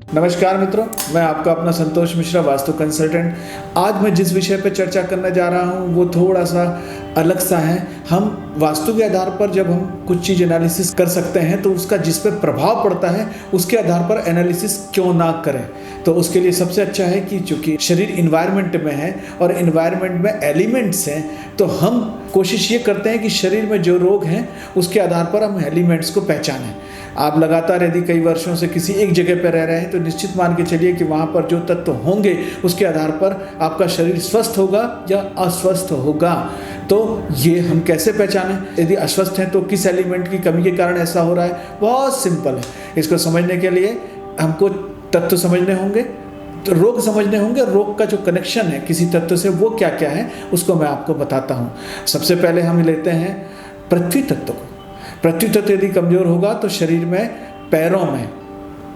नमस्कार मित्रों, मैं आपका अपना संतोष मिश्रा, वास्तु कंसल्टेंट। आज मैं जिस विषय पर चर्चा करने जा रहा हूँ वो थोड़ा सा अलग सा है। हम वास्तु के आधार पर जब हम कुछ चीज़ एनालिसिस कर सकते हैं तो उसका जिस पे प्रभाव पड़ता है उसके आधार पर एनालिसिस क्यों ना करें। तो उसके लिए सबसे अच्छा है कि चूंकि शरीर इन्वायरमेंट में है और इन्वायरमेंट में एलिमेंट्स हैं, तो हम कोशिश ये करते हैं कि शरीर में जो रोग हैं उसके आधार पर हम एलिमेंट्स को पहचानें। आप लगातार यदि कई वर्षों से किसी एक जगह पर रह रहे हैं तो निश्चित मान के चलिए कि वहाँ पर जो तत्व होंगे उसके आधार पर आपका शरीर स्वस्थ होगा या अस्वस्थ होगा। तो ये हम कैसे पहचानें? यदि अस्वस्थ हैं तो किस एलिमेंट की कमी के कारण ऐसा हो रहा है? बहुत सिंपल है। इसको समझने के लिए हमको तत्व समझने होंगे, तो रोग समझने होंगे। रोग का जो कनेक्शन है किसी तत्व से वो क्या क्या है उसको मैं आपको बताता हूँ। सबसे पहले हम लेते हैं पृथ्वी तत्व को। पृथ्वी तत्व यदि कमजोर होगा तो शरीर में, पैरों में,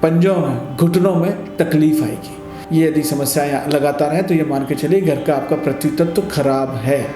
पंजों में, घुटनों में तकलीफ आएगी। ये यदि समस्याएं लगातार हैं तो ये मान के चलिए घर का आपका पृथ्वी तत्व खराब है।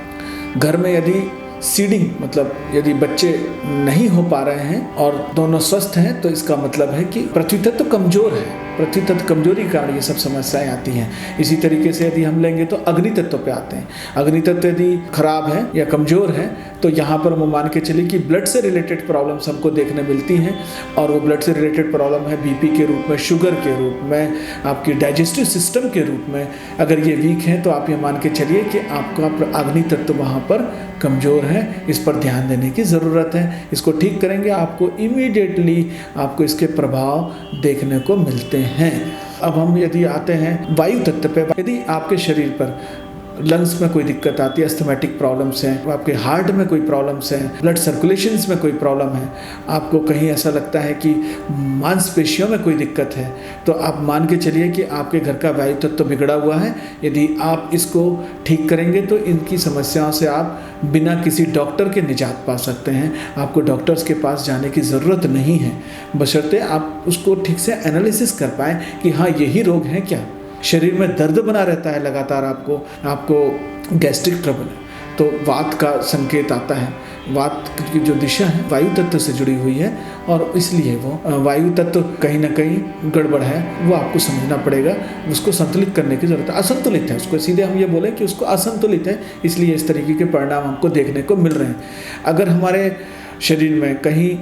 घर में यदि सीडिंग मतलब यदि बच्चे नहीं हो पा रहे हैं और दोनों स्वस्थ हैं तो इसका मतलब है कि पृथ्वी तत्व कमजोर है। पृथ्वी तत्व कमजोरी के कारण ये सब समस्याएं आती हैं। इसी तरीके से यदि हम लेंगे तो अग्नि तत्व पे आते हैं। अग्नि तत्व यदि खराब है या कमजोर है तो यहाँ पर हम मान के चलिए कि ब्लड से रिलेटेड प्रॉब्लम्स हमको देखने मिलती हैं। और वो ब्लड से रिलेटेड प्रॉब्लम है बीपी के रूप में, शुगर के रूप में, आपकी डाइजेस्टिव सिस्टम के रूप में। अगर ये वीक हैं तो आप ये मान के चलिए कि आपका अग्नि तत्व वहाँ पर कमज़ोर है। इस पर ध्यान देने की ज़रूरत है। इसको ठीक करेंगे आपको इमीडिएटली आपको इसके प्रभाव देखने को मिलते हैं। अब हम यदि आते हैं वायु तत्व पे, यदि आपके शरीर पर लंग्स में कोई दिक्कत आती है, अस्थमेटिक प्रॉब्लम्स हैं, आपके हार्ट में कोई प्रॉब्लम्स हैं, ब्लड सर्कुलेशंस में कोई प्रॉब्लम है, आपको कहीं ऐसा लगता है कि मांसपेशियों में कोई दिक्कत है, तो आप मान के चलिए कि आपके घर का वायु तत्व बिगड़ा हुआ है। यदि आप इसको ठीक करेंगे तो इनकी समस्याओं से आप बिना किसी डॉक्टर के निजात पा सकते हैं। आपको डॉक्टर्स के पास जाने की ज़रूरत नहीं है, बशर्ते आप उसको ठीक से एनालिसिस कर पाएँ कि हाँ यही रोग है क्या। शरीर में दर्द बना रहता है लगातार, आपको गैस्ट्रिक ट्रबल है तो वात का संकेत आता है। वात की जो दिशा है वायु तत्व से जुड़ी हुई है और इसलिए वो वायु तत्व कहीं ना कहीं गड़बड़ है, वो आपको समझना पड़ेगा। उसको संतुलित करने की ज़रूरत है। असंतुलित है, उसको सीधे हम ये बोलें कि उसको असंतुलित है, इसलिए इस तरीके के परिणाम हमको देखने को मिल रहे हैं। अगर हमारे शरीर में कहीं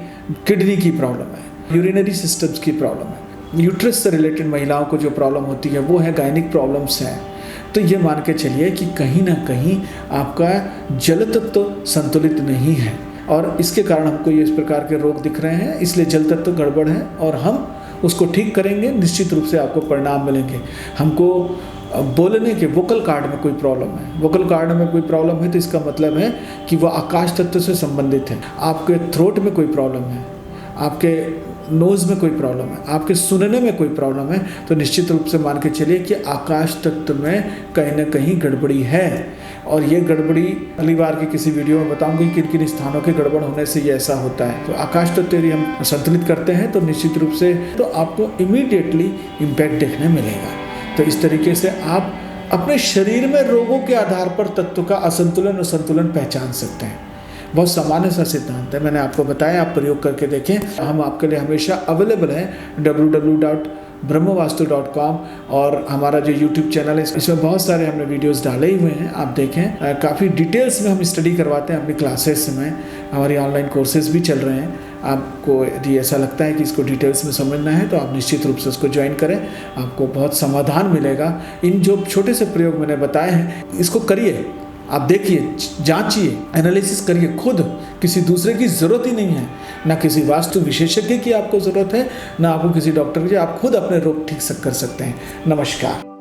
किडनी की प्रॉब्लम है, यूरिनरी सिस्टम्स की प्रॉब्लम है, यूट्रस से रिलेटेड महिलाओं को जो प्रॉब्लम होती है वो है गायनिक प्रॉब्लम्स हैं, तो ये मान के चलिए कि कहीं ना कहीं आपका जल तत्व संतुलित नहीं है और इसके कारण हमको ये इस प्रकार के रोग दिख रहे हैं। इसलिए जल तत्व गड़बड़ है और हम उसको ठीक करेंगे, निश्चित रूप से आपको परिणाम मिलेंगे। हमको बोलने के वोकल कार्ड में कोई प्रॉब्लम है, वोकल कार्ड में कोई प्रॉब्लम है तो इसका मतलब है कि वह आकाश तत्व से संबंधित है। आपके थ्रोट में कोई प्रॉब्लम है, आपके नोज़ में कोई प्रॉब्लम है, आपके सुनने में कोई प्रॉब्लम है, तो निश्चित रूप से मान के चलिए कि आकाश तत्व में कहीं ना कहीं गड़बड़ी है। और ये गड़बड़ी अगली बार की किसी वीडियो में बताऊंगी किन किन स्थानों के गड़बड़ होने से ये ऐसा होता है। तो आकाश तत्व यदि हम संतुलित करते हैं तो निश्चित रूप से तो आपको इमीडिएटली इम्पैक्ट देखने मिलेगा। तो इस तरीके से आप अपने शरीर में रोगों के आधार पर तत्व का असंतुलन और संतुलन पहचान सकते हैं। बहुत सामान्य सा सिद्धांत है, मैंने आपको बताया, आप प्रयोग करके देखें। हम आपके लिए हमेशा अवेलेबल हैं www.brahmavastu.com और हमारा जो YouTube चैनल है इसमें बहुत सारे हमने वीडियोस डाले ही हुए हैं, आप देखें। काफ़ी डिटेल्स में हम स्टडी करवाते हैं अपनी क्लासेस में, हमारी ऑनलाइन कोर्सेज भी चल रहे हैं। आपको यदि ऐसा लगता है कि इसको डिटेल्स में समझना है तो आप निश्चित रूप से उसको ज्वाइन करें, आपको बहुत समाधान मिलेगा। इन जो छोटे से प्रयोग मैंने बताए हैं इसको करिए, आप देखिए, जांचिए, एनालिसिस करिए खुद। किसी दूसरे की ज़रूरत ही नहीं है, ना किसी वास्तु विशेषज्ञ की आपको ज़रूरत है, ना आपको किसी डॉक्टर की। आप खुद अपने रोग ठीक कर सकते हैं। नमस्कार।